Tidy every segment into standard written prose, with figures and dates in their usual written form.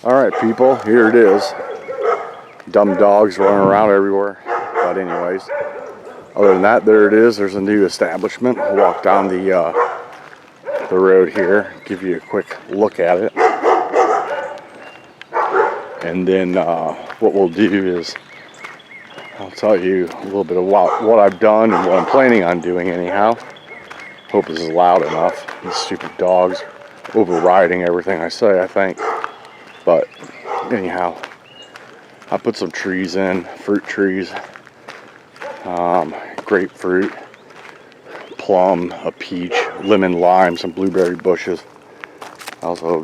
Alright people, here it is. Dumb dogs running around everywhere. But anyways, other than that, there it is. There's a new establishment. We'll walk down the road here, give you a quick look at it. And then what we'll do is I'll tell you a little bit about what I've done and what I'm planning on doing anyhow. Hope this is loud enough. These stupid dogs overriding everything I say, I think. But anyhow, I put some trees in, fruit trees, grapefruit, plum, a peach, lemon, lime, some blueberry bushes. I also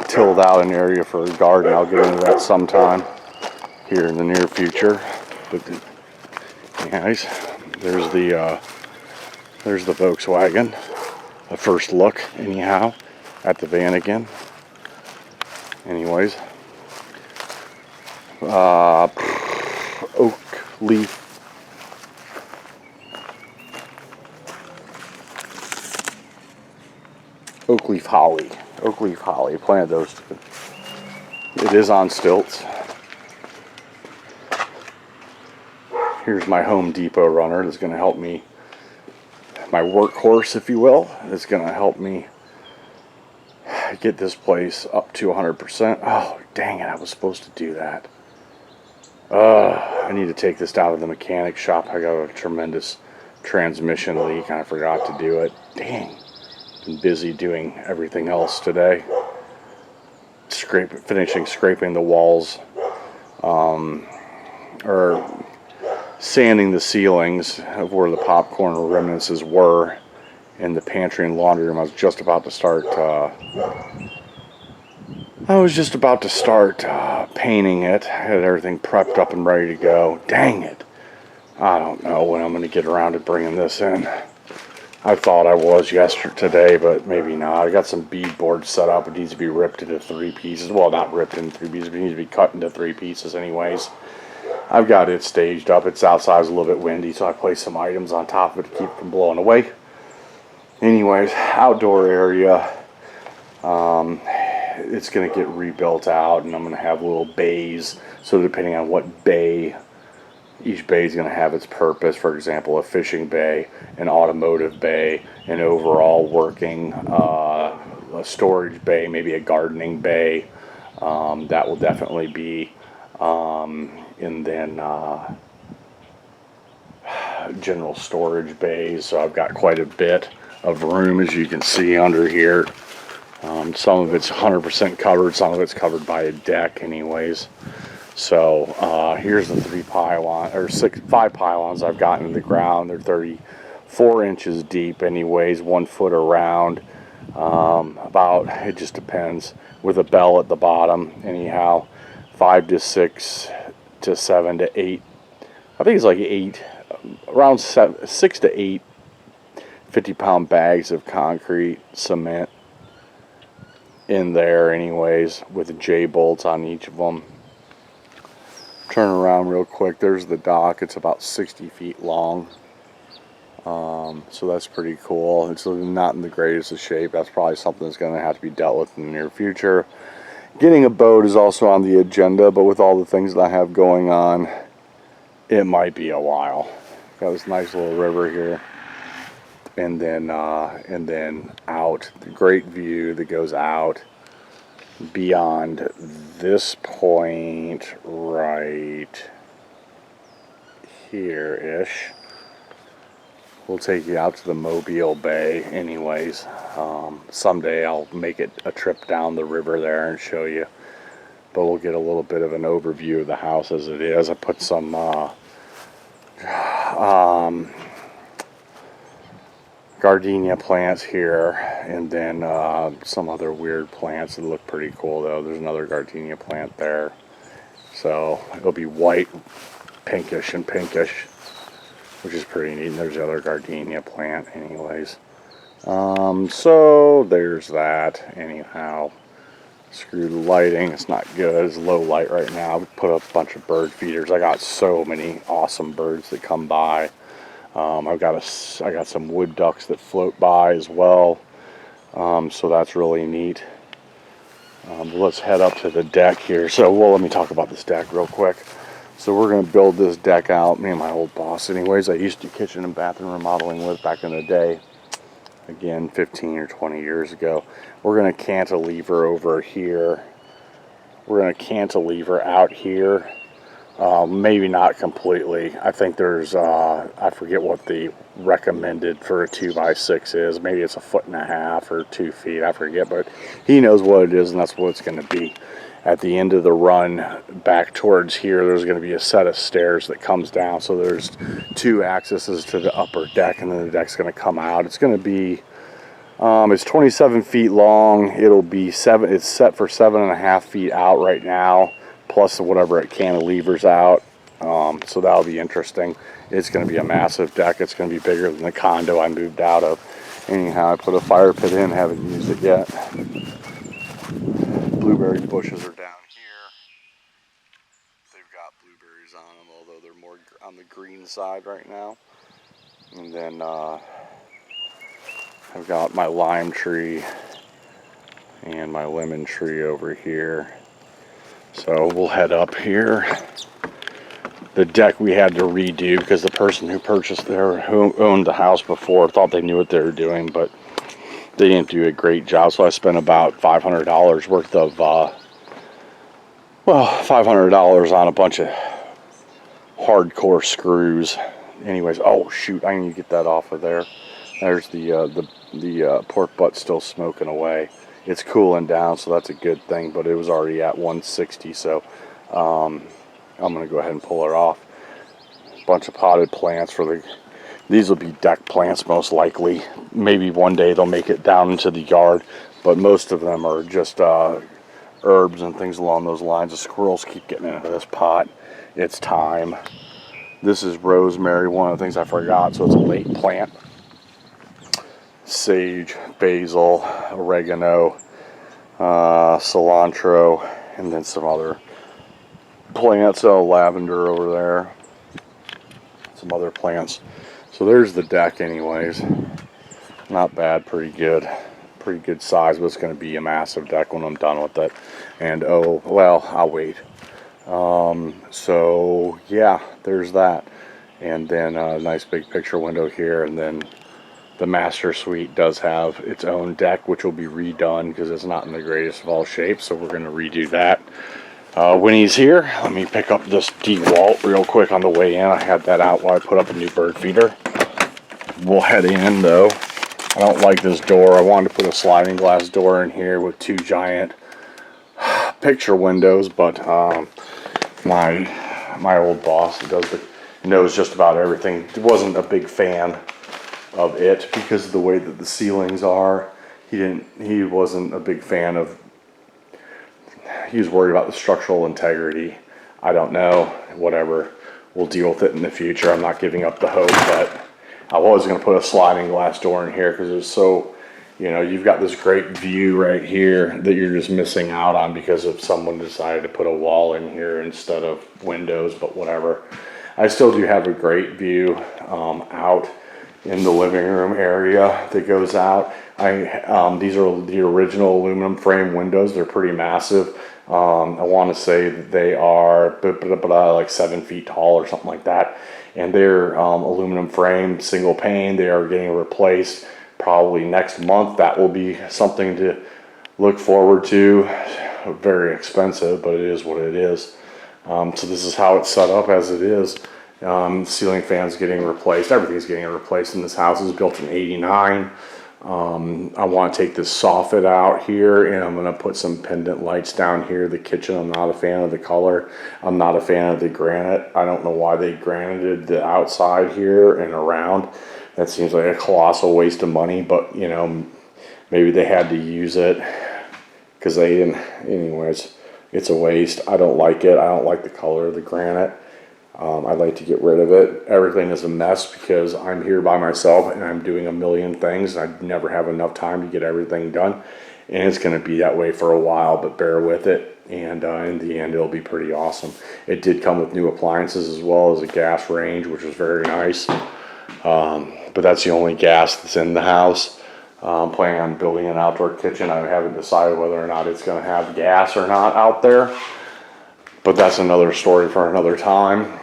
tilled out an area for a garden. I'll get into that sometime here in the near future. But anyways, there's the Volkswagen. A first look, anyhow, at the Vanagon. Anyways, oak leaf holly. Planted those. It is on stilts. Here's my Home Depot runner that's going to help me, my workhorse, if you will. It's going to help me get this place up to 100%. Oh, dang it, I was supposed to do that. I need to take this down to the mechanic shop. I got a tremendous transmission leak and I forgot to do it. Dang. Been busy doing everything else today. Finishing scraping the walls. Or sanding the ceilings of where the popcorn remnants were in the pantry and laundry room. I was just about to start painting it. I had everything prepped up and ready to go. Dang it. I don't know when I'm going to get around to bringing this in. I thought I was today, but maybe not. I got some bead board set up. It needs to be ripped into 3 pieces. Well, not ripped into 3 pieces, but it needs to be cut into 3 pieces anyways. I've got it staged up. It's outside, it's a little bit windy, so I placed some items on top of it to keep it from blowing away. Anyways, outdoor area. It's going to get rebuilt out, and I'm going to have little bays. So depending on what bay, each bay is going to have its purpose. For example, a fishing bay, an automotive bay, an overall working a storage bay, maybe a gardening bay. That will definitely be. And then general storage bays. So I've got quite a bit of room, as you can see under here. Some of it's 100% covered, some of it's covered by a deck anyways. So here's the 5 pylons I've gotten in the ground. They're 34 inches deep anyways, 1 foot around. It just depends, with a bell at the bottom anyhow. 5 to 6 to 7 to 8, I think it's like 8, around 6 to 8 50-pound bags of concrete cement in there anyways, with J bolts on each of them. Turn around real quick. There's the dock. It's about 60 feet long, so that's pretty cool. It's not in the greatest of shape. That's probably something that's going to have to be dealt with in the near future. Getting a boat is also on the agenda, but with all the things that I have going on, it might be a while. Got this nice little river here, and then out, the great view that goes out beyond this point right here-ish. We'll take you out to the Mobile Bay anyways. Someday I'll make it a trip down the river there and show you. But we'll get a little bit of an overview of the house as it is. I put some gardenia plants here, and then some other weird plants that look pretty cool though. There's another gardenia plant there. So it'll be white, pinkish, which is pretty neat. And there's the other gardenia plant anyways. So there's that anyhow. Screw the lighting, it's not good. It's low light right now. We put up a bunch of bird feeders. I got so many awesome birds that come by. I got some wood ducks that float by as well. So that's really neat. But let's head up to the deck here. So, well, let me talk about this deck real quick. So we're going to build this deck out. Me and my old boss, anyways, I used to do kitchen and bathroom remodeling with back in the day. Again, 15 or 20 years ago. We're going to cantilever over here. We're going to cantilever out here. Maybe not completely. I think there's, I forget what the recommended for a 2x6 is. Maybe it's 1.5 feet or 2 feet. I forget, but he knows what it is, and that's what it's going to be. At the end of the run back towards here, there's going to be a set of stairs that comes down. So there's 2 accesses to the upper deck, and then the deck's going to come out. It's going to be, it's 27 feet long. It'll be it's set for 7.5 feet out right now, plus whatever it cantilevers out. So that'll be interesting. It's going to be a massive deck. It's going to be bigger than the condo I moved out of. Anyhow, I put a fire pit in, haven't used it yet. Blueberry bushes are down here. They've got blueberries on them, although they're more on the green side right now. And then I've got my lime tree and my lemon tree over here. So we'll head up here. The deck we had to redo because the person who purchased there, who owned the house before, thought they knew what they were doing, but they didn't do a great job. So I spent about $500 worth of, $500 on a bunch of hardcore screws. Anyways, oh shoot, I need to get that off of there. There's the pork butt still smoking away. It's cooling down, so that's a good thing, but it was already at 160, so I'm going to go ahead and pull it off. Bunch of potted plants these will be deck plants most likely. Maybe one day they'll make it down into the yard, but most of them are just herbs and things along those lines. The squirrels keep getting into this pot. It's time. This is rosemary, one of the things I forgot, so it's a late plant. Sage, basil, oregano, cilantro, and then some other plants. Lavender over there, some other plants. So there's the deck anyways. Not bad, pretty good size, but it's going to be a massive deck when I'm done with it. And oh well, I'll wait. So yeah, there's that. And then a nice big picture window here, and then the master suite does have its own deck, which will be redone because it's not in the greatest of all shapes, so we're going to redo that. When he's here, let me pick up this DeWalt real quick on the way in. I had that out while I put up a new bird feeder. We'll head in though. I don't like this door. I wanted to put a sliding glass door in here with 2 giant picture windows, but my old boss knows just about everything. He wasn't a big fan of it because of the way that the ceilings are. He wasn't a big fan of. He was worried about the structural integrity. I don't know. Whatever. We'll deal with it in the future. I'm not giving up the hope, but I was going to put a sliding glass door in here because it's so, you've got this great view right here that you're just missing out on because if someone decided to put a wall in here instead of windows, but whatever. I still do have a great view out in the living room area that goes out. These are the original aluminum frame windows. They're pretty massive. I want to say that they are like 7 feet tall or something like that. And they're aluminum frame, single pane. They are getting replaced probably next month. That will be something to look forward to. Very expensive, but it is what it is. So this is how it's set up as it is. Ceiling fans getting replaced. Everything's getting replaced in this house. It was built in '89. I want to take this soffit out here, and I'm going to put some pendant lights down here. The kitchen, I'm not a fan of the color. I'm not a fan of the granite. I don't know why they granited the outside here and around. That seems like a colossal waste of money, but maybe they had to use it because they didn't. Anyways, it's a waste. I don't like it. I don't like the color of the granite. I'd like to get rid of it. Everything is a mess because I'm here by myself and I'm doing a million things. I never have enough time to get everything done. And it's going to be that way for a while, but bear with it. And in the end, it'll be pretty awesome. It did come with new appliances as well as a gas range, which was very nice. But that's the only gas that's in the house. I'm planning on building an outdoor kitchen. I haven't decided whether or not it's going to have gas or not out there, but that's another story for another time.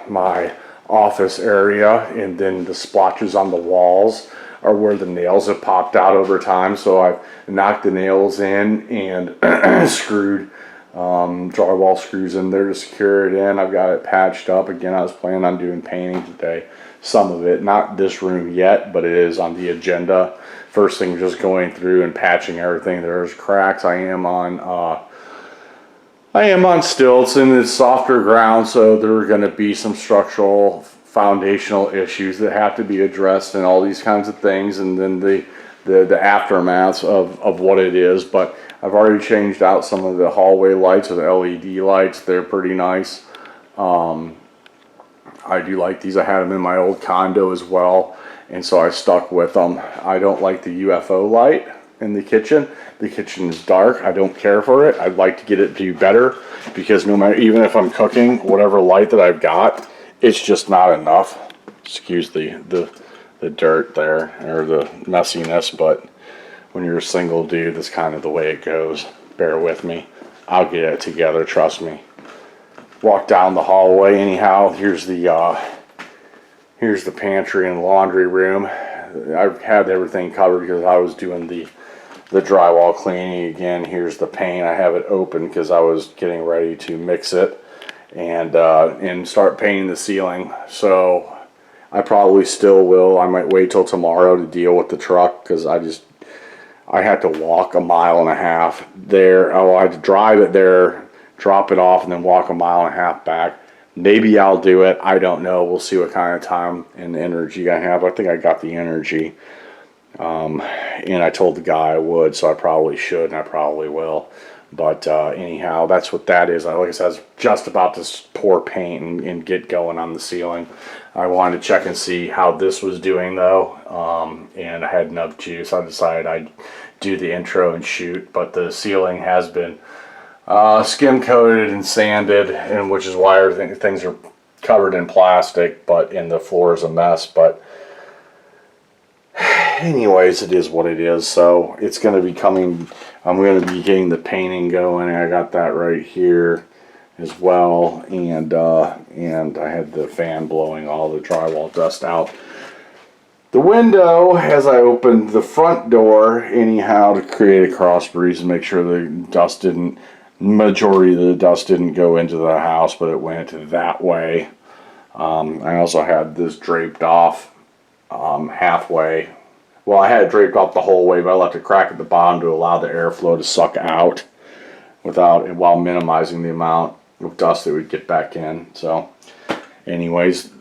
My office area and then the splotches on the walls are where the nails have popped out over time, so I've knocked the nails in and screwed drywall screws in there to secure it in. I've got it patched up. Again, I was planning on doing painting today. Some of it, not this room yet, but it is on the agenda. First thing, just going through and patching everything. There's cracks. I am on stilts and it's softer ground, so there are going to be some structural foundational issues that have to be addressed and all these kinds of things, and then the aftermaths of what it is. But I've already changed out some of the hallway lights or the LED lights. They're pretty nice. I do like these. I had them in my old condo as well, and so I stuck with them. I don't like the UFO light in the kitchen. The kitchen is dark. I don't care for it. I'd like to get it to do better, because no matter, even if I'm cooking, whatever light that I've got, it's just not enough. Excuse the dirt there, or the messiness, but when you're a single dude, that's kind of the way it goes. Bear with me. I'll get it together, trust me. Walk down the hallway anyhow. Here's the pantry and laundry room. I've had everything covered because I was doing the drywall cleaning. Again, here's the paint. I have it open because I was getting ready to mix it and start painting the ceiling. So I probably still will. I might wait till tomorrow to deal with the truck, because I had to walk 1.5 miles there. Oh, I had to drive it there, drop it off, and then walk 1.5 miles back. Maybe I'll do it. I don't know. We'll see what kind of time and energy I have. I think I got the energy. And I told the guy I would, so I probably should, and I probably will. But anyhow, that's what that is. Like I said, I was just about to pour paint and get going on the ceiling. I wanted to check and see how this was doing, though, and I had enough juice. I decided I'd do the intro and shoot, but the ceiling has been skim coated and sanded, and which is why things are covered in plastic, and the floor is a mess. But anyways, it is what it is. So it's going to be coming. I'm going to be getting the painting going. I got that right here as well, and I had the fan blowing all the drywall dust out. The window, as I opened the front door anyhow to create a cross breeze and make sure the dust didn't, majority of the dust didn't go into the house, but it went that way. I also had this draped off halfway. Well, I had it draped off the whole way, but I left a crack at the bottom to allow the airflow to suck out while minimizing the amount of dust that would get back in. So anyways,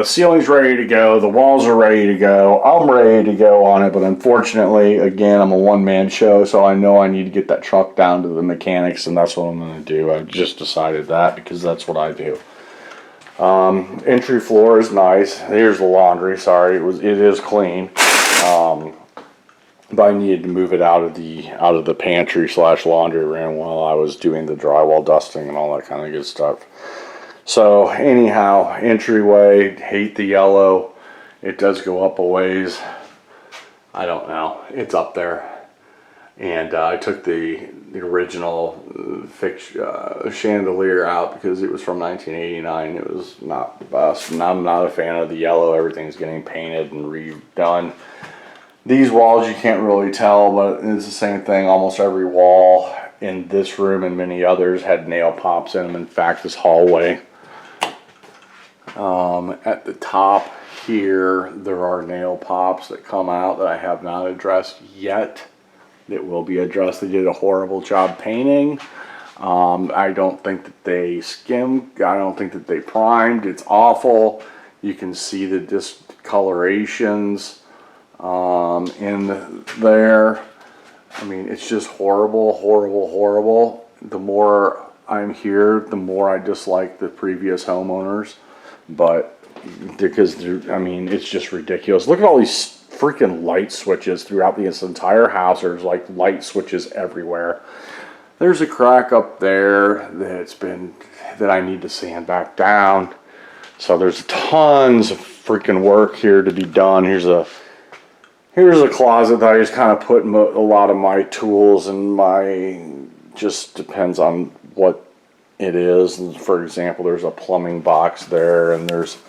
ceiling's ready to go. The walls are ready to go. I'm ready to go on it, but unfortunately, again, I'm a one-man show, so I know I need to get that truck down to the mechanics, and that's what I'm going to do. I've just decided that because that's what I do. Entry floor is nice. Here's the laundry. Sorry, it is clean. But I needed to move it out of the pantry / laundry room while I was doing the drywall dusting and all that kind of good stuff. So anyhow, entryway, hate the yellow. It does go up a ways. I don't know. It's up there. And I took the original chandelier out because it was from 1989. It was not the best. And I'm not a fan of the yellow. Everything's getting painted and redone. These walls, you can't really tell, but it's the same thing. Almost every wall in this room and many others had nail pops in them. In fact, this hallway, at the top here, there are nail pops that come out that I have not addressed yet. It will be addressed. They did a horrible job painting. I don't think that they skimmed. I don't think that they primed. It's awful. You can see the discolorations in there. I mean, it's just horrible, horrible, horrible. The more I'm here, the more I dislike the previous homeowners. But because, I mean, it's just ridiculous. Look at all these freaking light switches throughout this entire house. There's like light switches everywhere. There's a crack up there that I need to sand back down. So there's tons of freaking work here to be done. Here's a Here's a closet that I just kind of put a lot of my tools and just depends on what it is. For example, there's a plumbing box there and there's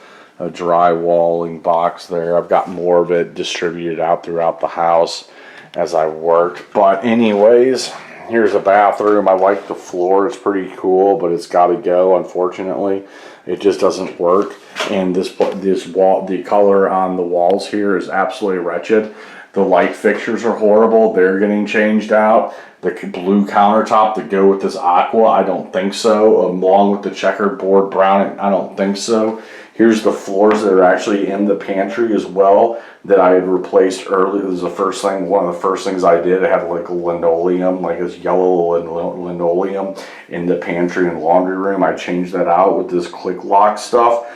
a drywalling box there. I've got more of it distributed out throughout the house as I worked. But anyways, here's a bathroom. I like the floor. It's pretty cool, but it's got to go, unfortunately. It just doesn't work. And this wall, the color on the walls here is absolutely wretched. The light fixtures are horrible. They're getting changed out. The blue countertop to go with this aqua, I don't think so. Along with the checkerboard brown, I don't think so. Here's the floors that are actually in the pantry as well that I had replaced earlier. This is the first thing, one of the first things I did. I had like a linoleum, like this yellow linoleum in the pantry and laundry room. I changed that out with this click lock stuff.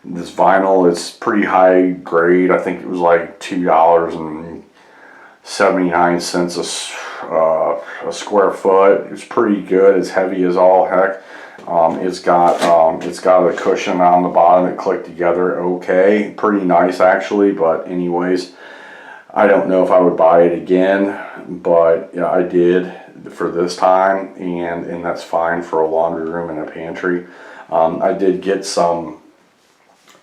This vinyl is pretty high grade. I think it was like $2.79 a square foot. It's pretty good. It's heavy as all heck. It's got a cushion on the bottom that clicked together okay. Pretty nice actually, but anyways, I don't know if I would buy it again, but yeah, I did for this time, and that's fine for a laundry room and a pantry. I did get some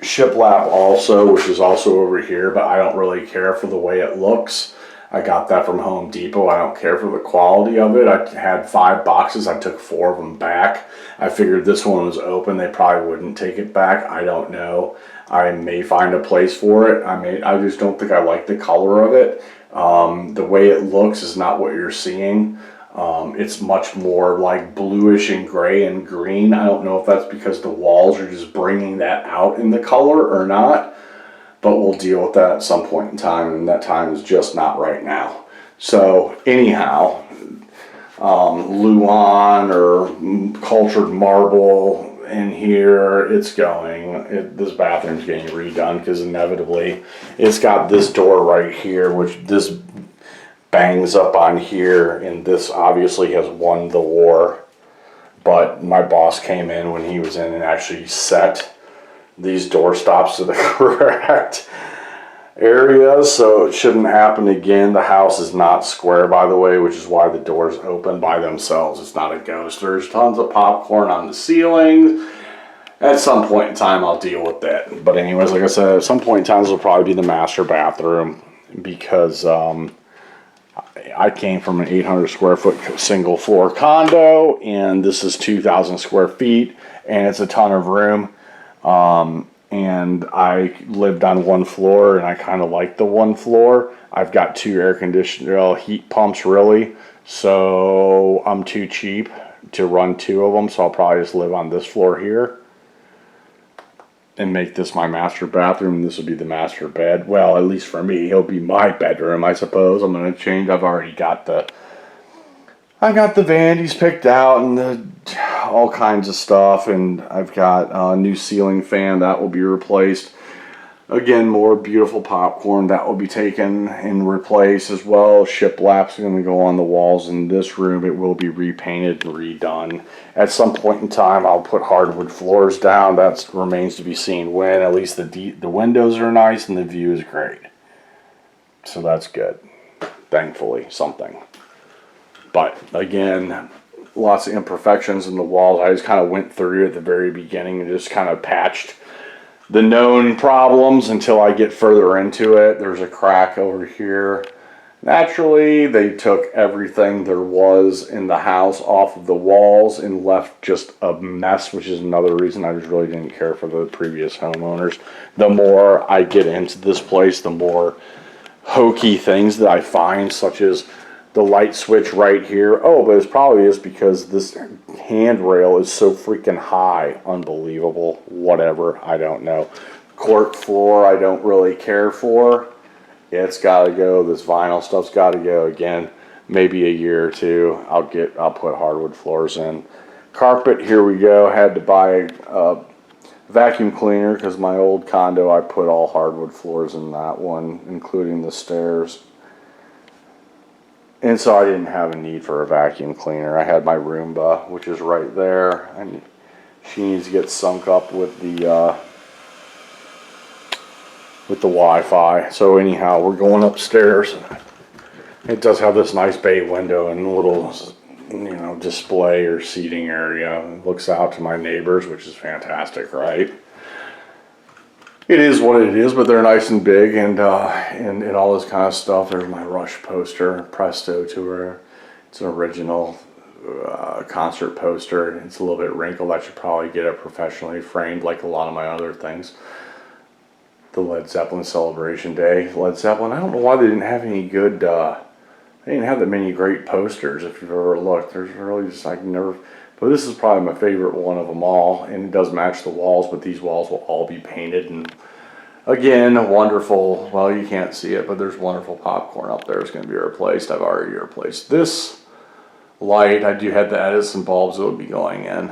shiplap also, which is also over here, but I don't really care for the way it looks. I got that from Home Depot. I don't care for the quality of it. I had 5 boxes. I took 4 of them back. I figured this one was open. They probably wouldn't take it back. I don't know. I may find a place for it. I just don't think I like the color of it. The way it looks is not what you're seeing. It's much more like bluish and gray and green. I don't know if that's because the walls are just bringing that out in the color or not. But we'll deal with that at some point in time, and that time is just not right now. So anyhow, Luan or cultured marble in here, it's going. This bathroom's getting redone because inevitably it's got this door right here, which this bangs up on here, and this obviously has won the war. But my boss came in when he was in and actually set these door stops to the correct area, so it shouldn't happen again. The house is not square, by the way, which is why the doors open by themselves. It's not a ghost. There's tons of popcorn on the ceiling. At some point in time, I'll deal with that. But anyways, like I said, at some point in time, this will probably be the master bathroom because I came from an 800 square foot single floor condo, and this is 2,000 square feet, and it's a ton of room. And I lived on one floor, and I kind of like the one floor. I've got 2 air conditioner heat pumps, really, so I'm too cheap to run 2 of them, so I'll probably just live on this floor here and make this my master bathroom, and this will be the master bed. Well, at least for me, it'll be my bedroom, I suppose. I'm going to change. I've got the vanities picked out and all kinds of stuff, and I've got a new ceiling fan that will be replaced. Again, more beautiful popcorn that will be taken and replaced as well. Shiplap's going to go on the walls in this room. It will be repainted and redone. At some point in time, I'll put hardwood floors down. That remains to be seen when. At least the windows are nice and the view is great. So that's good. Thankfully, something. But again, lots of imperfections in the walls. I just kind of went through at the very beginning and just kind of patched the known problems until I get further into it. There's a crack over here. Naturally, they took everything there was in the house off of the walls and left just a mess, which is another reason I just really didn't care for the previous homeowners. The more I get into this place, the more hokey things that I find, such as the light switch right here. Oh, but it's probably just because this handrail is so freaking high. Unbelievable. Whatever. I don't know. Cork floor I don't really care for. It's got to go. This vinyl stuff's got to go. Again, maybe a year or 2. I'll put hardwood floors in. Carpet, here we go. Had to buy a vacuum cleaner because my old condo, I put all hardwood floors in that one, including the stairs. And so I didn't have a need for a vacuum cleaner. I had my Roomba, which is right there, and she needs to get sunk up with the with the Wi-Fi. So anyhow, we're going upstairs. It does have this nice bay window and a little, you know, display or seating area. It looks out to my neighbors, which is fantastic, right? It is what it is, but they're nice and big and all this kind of stuff. There's my Rush poster, Presto tour. It's an original concert poster. It's a little bit wrinkled. I should probably get it professionally framed like a lot of my other things. The Led Zeppelin Celebration Day. Led Zeppelin, I don't know why they didn't have any good, they didn't have that many great posters if you've ever looked. There's really just, I can never, but this is probably my favorite one of them all, and it does match the walls, but these walls will all be painted, and again, wonderful, well, you can't see it, but there's wonderful popcorn up there. It's going to be replaced. I've already replaced this light. I do have the Edison bulbs that will be going in.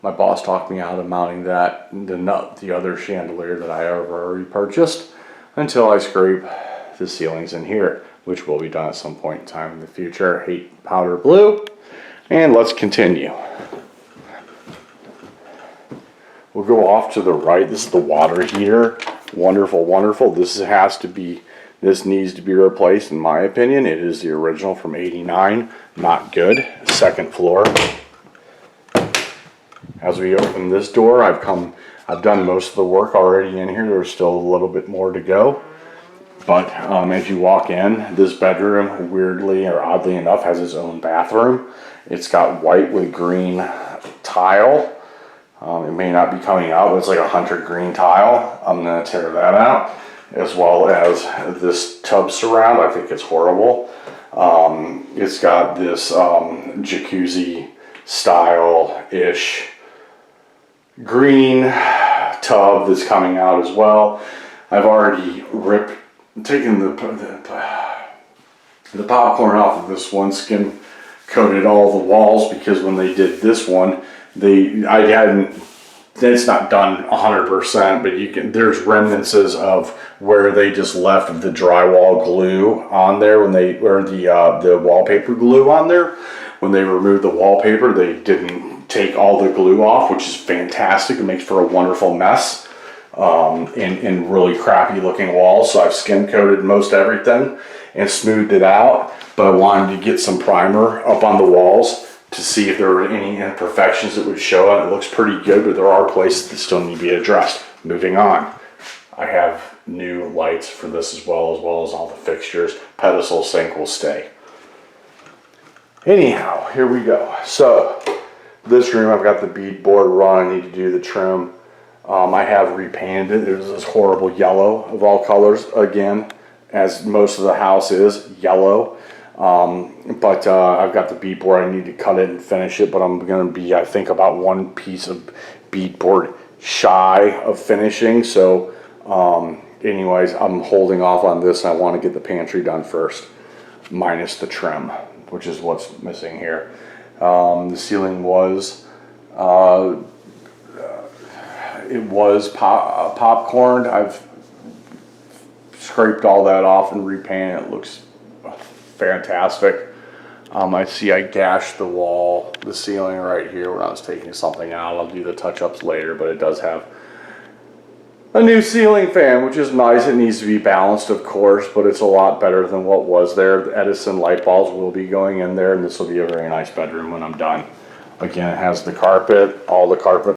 My boss talked me out of mounting that, the other chandelier that I have already purchased, until I scrape the ceilings in here, which will be done at some point in time in the future. Hate powder blue. And let's continue. We'll go off to the right. This is the water heater. Wonderful, wonderful. This needs to be replaced, in my opinion. It is the original from '89. Not good. Second floor. As we open this door, I've done most of the work already in here. There's still a little bit more to go. But as you walk in, this bedroom, weirdly or oddly enough, has its own bathroom. It's got white with green tile. It may not be coming out, but it's like a hunter green tile. I'm going to tear that out, as well as this tub surround. I think it's horrible. It's got this jacuzzi style-ish green tub that's coming out as well. I've already taken the popcorn off of this one, skim coated all the walls, because when they did this one, it's not done 100%, but there's remnants of where they just left the drywall glue on there the wallpaper glue on there. When they removed the wallpaper, they didn't take all the glue off, which is fantastic. It makes for a wonderful mess in really crappy looking walls. So I've skim coated most everything and smoothed it out, but I wanted to get some primer up on the walls to see if there were any imperfections that would show, and it looks pretty good, but there are places that still need to be addressed. Moving on, I have new lights for this as well as all the fixtures. Pedestal sink will stay. Anyhow, here we go. So this room, I've got the beadboard run. I need to do the trim. I have repainted it. There's this horrible yellow of all colors, again, as most of the house is yellow. But I've got the beadboard. I need to cut it and finish it, but I'm going to be, I think, about one piece of beadboard shy of finishing. So anyways, I'm holding off on this. I want to get the pantry done first, minus the trim, which is what's missing here. The ceiling was popcorned. I've scraped all that off and repainted. It looks fantastic. I gashed the ceiling right here when I was taking something out. I'll do the touch-ups later, but it does have a new ceiling fan, which is nice. It needs to be balanced, of course, but it's a lot better than what was there. The Edison light bulbs will be going in there, and this will be a very nice bedroom when I'm done. Again, it has the carpet, all the carpet